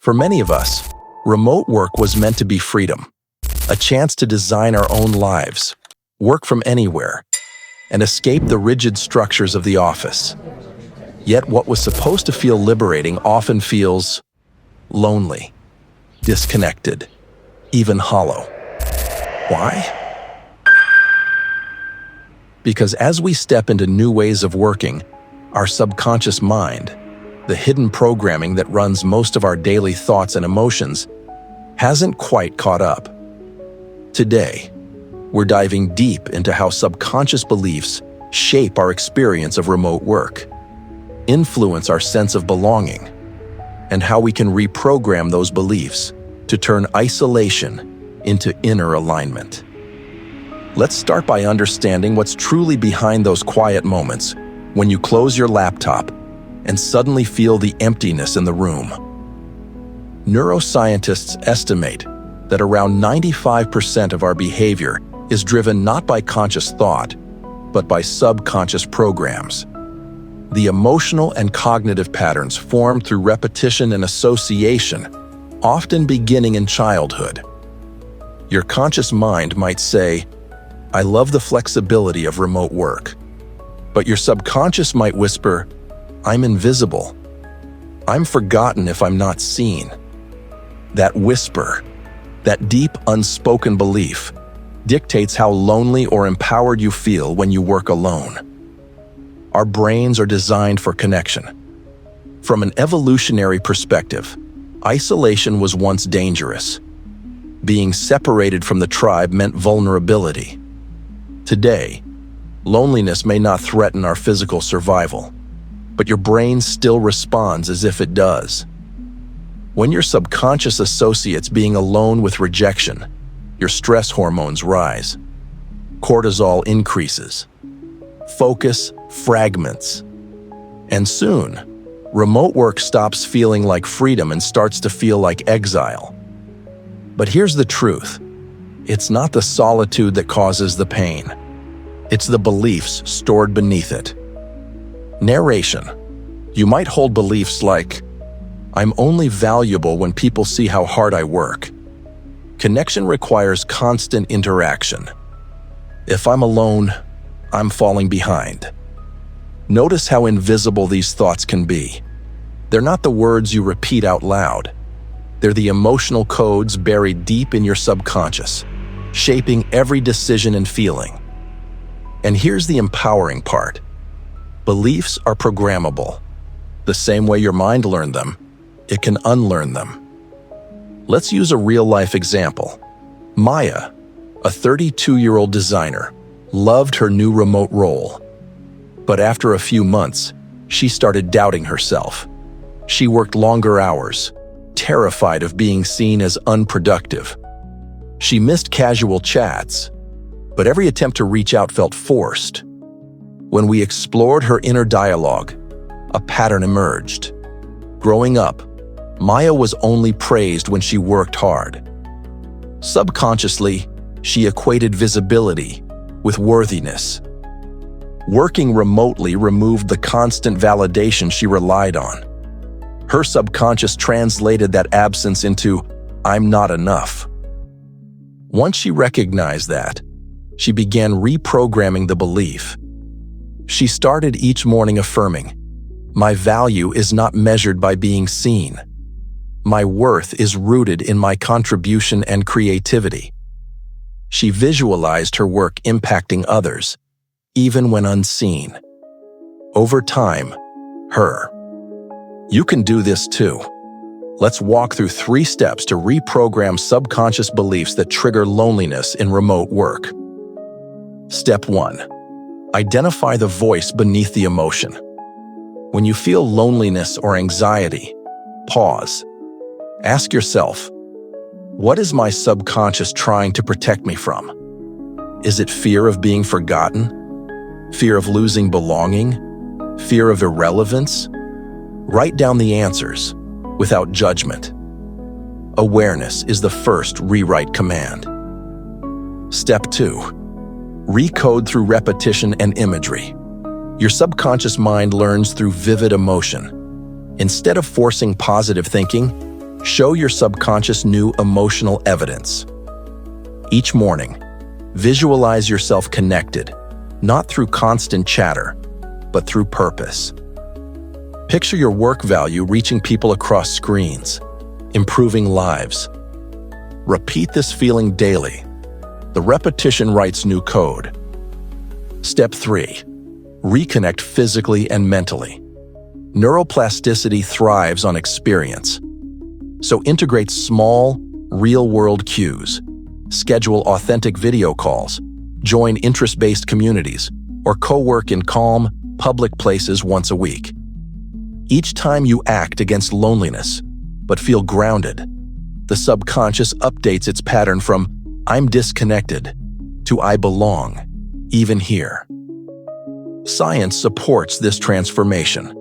For many of us, remote work was meant to be freedom, a chance to design our own lives, work from anywhere, and escape the rigid structures of the office. Yet what was supposed to feel liberating often feels lonely, disconnected, even hollow. Why? Because as we step into new ways of working, our subconscious mind, the hidden programming that runs most of our daily thoughts and emotions, hasn't quite caught up. Today, we're diving deep into how subconscious beliefs shape our experience of remote work, influence our sense of belonging, and how we can reprogram those beliefs to turn isolation into inner alignment. Let's start by understanding what's truly behind those quiet moments when you close your laptop and suddenly feel the emptiness in the room. Neuroscientists estimate that around 95% of our behavior is driven not by conscious thought, but by subconscious programs. The emotional and cognitive patterns formed through repetition and association, often beginning in childhood. Your conscious mind might say, "I love the flexibility of remote work." But your subconscious might whisper, "I'm invisible. I'm forgotten if I'm not seen." That whisper, that deep unspoken belief, dictates how lonely or empowered you feel when you work alone. Our brains are designed for connection. From an evolutionary perspective, isolation was once dangerous. Being separated from the tribe meant vulnerability. Today, loneliness may not threaten our physical survival, but your brain still responds as if it does. When your subconscious associates being alone with rejection, your stress hormones rise. Cortisol increases. Focus fragments. And soon, remote work stops feeling like freedom and starts to feel like exile. But here's the truth. It's not the solitude that causes the pain. It's the beliefs stored beneath it. Narration. You might hold beliefs like, "I'm only valuable when people see how hard I work." Connection requires constant interaction. If I'm alone, I'm falling behind. Notice how invisible these thoughts can be. They're not the words you repeat out loud. They're the emotional codes buried deep in your subconscious, shaping every decision and feeling. And here's the empowering part. Beliefs are programmable. The same way your mind learned them, it can unlearn them. Let's use a real-life example. Maya, a 32-year-old designer, loved her new remote role. But after a few months, she started doubting herself. She worked longer hours, terrified of being seen as unproductive. She missed casual chats, but every attempt to reach out felt forced. When we explored her inner dialogue, a pattern emerged. Growing up, Maya was only praised when she worked hard. Subconsciously, she equated visibility with worthiness. Working remotely removed the constant validation she relied on. Her subconscious translated that absence into, "I'm not enough." Once she recognized that, she began reprogramming the belief. She started each morning affirming, "My value is not measured by being seen. My worth is rooted in my contribution and creativity." She visualized her work impacting others, even when unseen. Over time, You can do this too. Let's walk through 3 steps to reprogram subconscious beliefs that trigger loneliness in remote work. Step 1. Identify the voice beneath the emotion. When you feel loneliness or anxiety, pause. Ask yourself, what is my subconscious trying to protect me from? Is it fear of being forgotten? Fear of losing belonging? Fear of irrelevance? Write down the answers, without judgment. Awareness is the first rewrite command. Step 2. Recode through repetition and imagery. Your subconscious mind learns through vivid emotion. Instead of forcing positive thinking, Show your subconscious new emotional evidence. Each morning, visualize yourself connected, not through constant chatter, but through purpose. Picture your work value reaching people across screens, improving lives. Repeat this feeling daily. The repetition writes new code. Step 3. Reconnect physically and mentally. Neuroplasticity thrives on experience. So integrate small, real-world cues. Schedule authentic video calls, join interest-based communities, or co-work in calm, public places once a week. Each time you act against loneliness, but feel grounded, the subconscious updates its pattern from "I'm disconnected" to "I belong, even here." Science supports this transformation.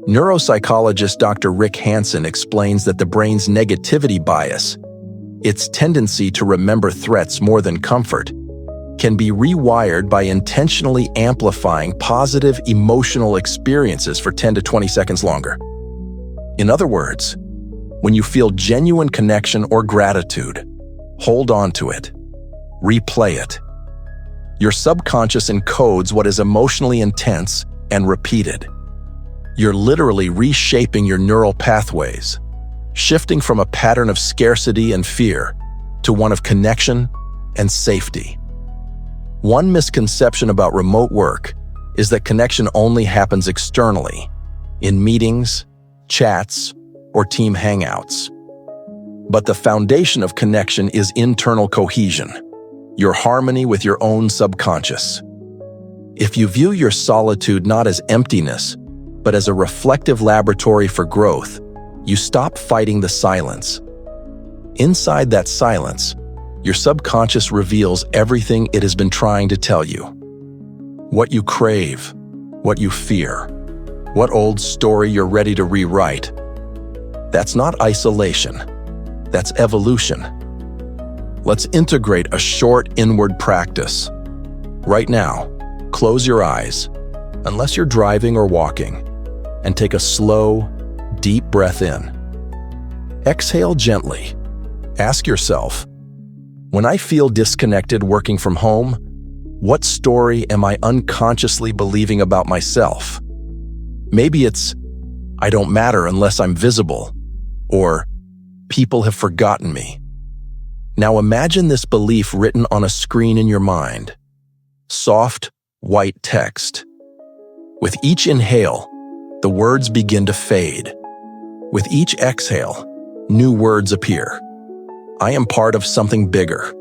Neuropsychologist Dr. Rick Hansen explains that the brain's negativity bias, its tendency to remember threats more than comfort, can be rewired by intentionally amplifying positive emotional experiences for 10 to 20 seconds longer. In other words, when you feel genuine connection or gratitude, hold on to it. Replay it. Your subconscious encodes what is emotionally intense and repeated. You're literally reshaping your neural pathways, shifting from a pattern of scarcity and fear to one of connection and safety. One misconception about remote work is that connection only happens externally, in meetings, chats, or team hangouts. But the foundation of connection is internal cohesion, your harmony with your own subconscious. If you view your solitude not as emptiness, but as a reflective laboratory for growth, you stop fighting the silence. Inside that silence, your subconscious reveals everything it has been trying to tell you. What you crave, what you fear, what old story you're ready to rewrite. That's not isolation. That's evolution. Let's integrate a short inward practice. Right now, close your eyes, unless you're driving or walking, and take a slow, deep breath in. Exhale gently. Ask yourself, when I feel disconnected working from home, what story am I unconsciously believing about myself? Maybe it's, I don't matter unless I'm visible, or people have forgotten me. Now imagine this belief written on a screen in your mind. Soft, white text. With each inhale, the words begin to fade. With each exhale, new words appear. I am part of something bigger.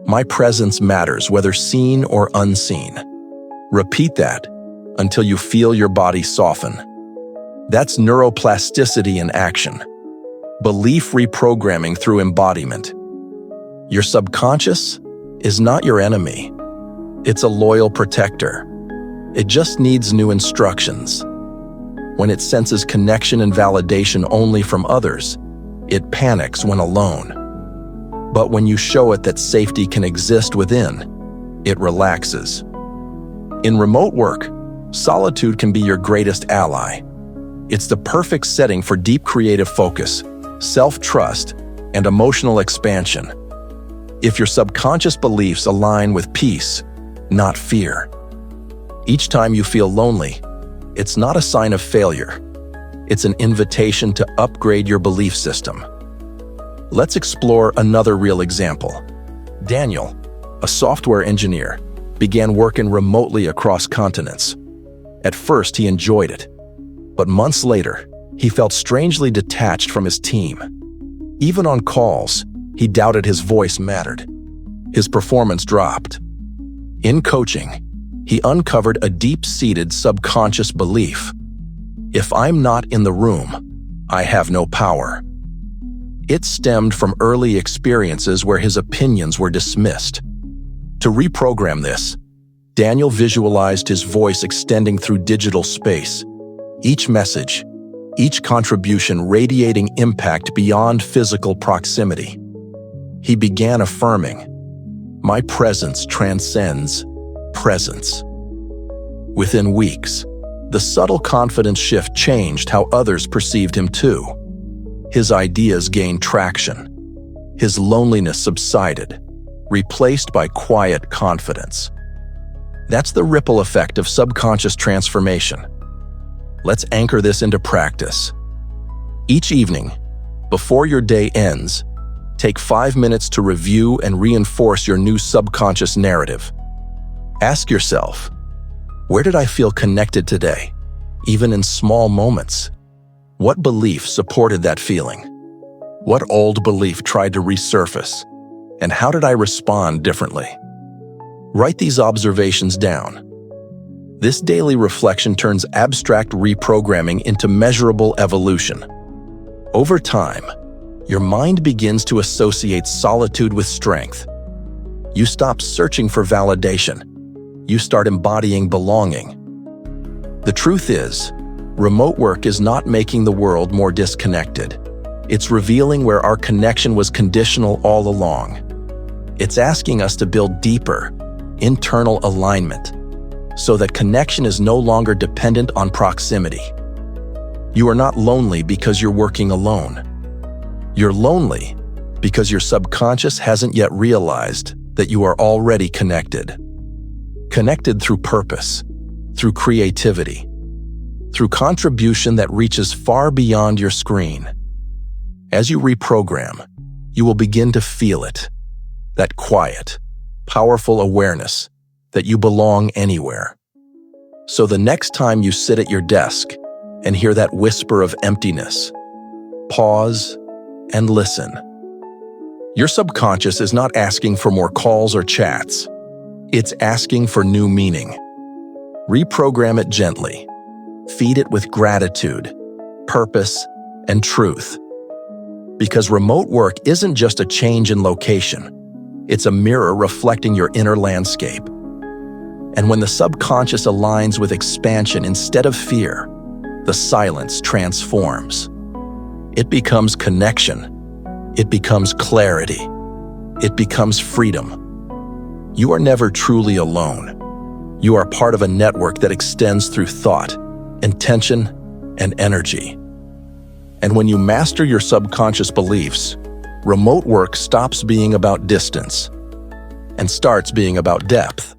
My presence matters, whether seen or unseen. Repeat that until you feel your body soften. That's neuroplasticity in action. Belief reprogramming through embodiment. Your subconscious is not your enemy. It's a loyal protector. It just needs new instructions. When it senses connection and validation only from others, it panics when alone. But when you show it that safety can exist within, it relaxes. In remote work, solitude can be your greatest ally. It's the perfect setting for deep creative focus, self-trust, and emotional expansion. If your subconscious beliefs align with peace, not fear. Each time you feel lonely, it's not a sign of failure. It's an invitation to upgrade your belief system. Let's explore another real example. Daniel, a software engineer, began working remotely across continents. At first, he enjoyed it. But months later, he felt strangely detached from his team. Even on calls, he doubted his voice mattered. His performance dropped. In coaching, he uncovered a deep-seated subconscious belief. If I'm not in the room, I have no power. It stemmed from early experiences where his opinions were dismissed. To reprogram this, Daniel visualized his voice extending through digital space, each message, each contribution radiating impact beyond physical proximity. He began affirming, "My presence transcends presence." Within weeks, the subtle confidence shift changed how others perceived him too. His ideas gained traction. His loneliness subsided, replaced by quiet confidence. That's the ripple effect of subconscious transformation. Let's anchor this into practice. Each evening, before your day ends, take 5 minutes to review and reinforce your new subconscious narrative. Ask yourself, where did I feel connected today, even in small moments? What belief supported that feeling? What old belief tried to resurface? And how did I respond differently? Write these observations down. This daily reflection turns abstract reprogramming into measurable evolution. Over time, your mind begins to associate solitude with strength. You stop searching for validation. You start embodying belonging. The truth is, remote work is not making the world more disconnected. It's revealing where our connection was conditional all along. It's asking us to build deeper, internal alignment, so that connection is no longer dependent on proximity. You are not lonely because you're working alone. You're lonely because your subconscious hasn't yet realized that you are already connected. Connected through purpose, through creativity, through contribution that reaches far beyond your screen. As you reprogram, you will begin to feel it, that quiet, powerful awareness that you belong anywhere. So the next time you sit at your desk and hear that whisper of emptiness, pause and listen. Your subconscious is not asking for more calls or chats. It's asking for new meaning. Reprogram it gently. Feed it with gratitude, purpose, and truth. Because remote work isn't just a change in location. It's a mirror reflecting your inner landscape. And when the subconscious aligns with expansion instead of fear, the silence transforms. It becomes connection. It becomes clarity. It becomes freedom. You are never truly alone. You are part of a network that extends through thought, intention, and energy. And when you master your subconscious beliefs, remote work stops being about distance and starts being about depth.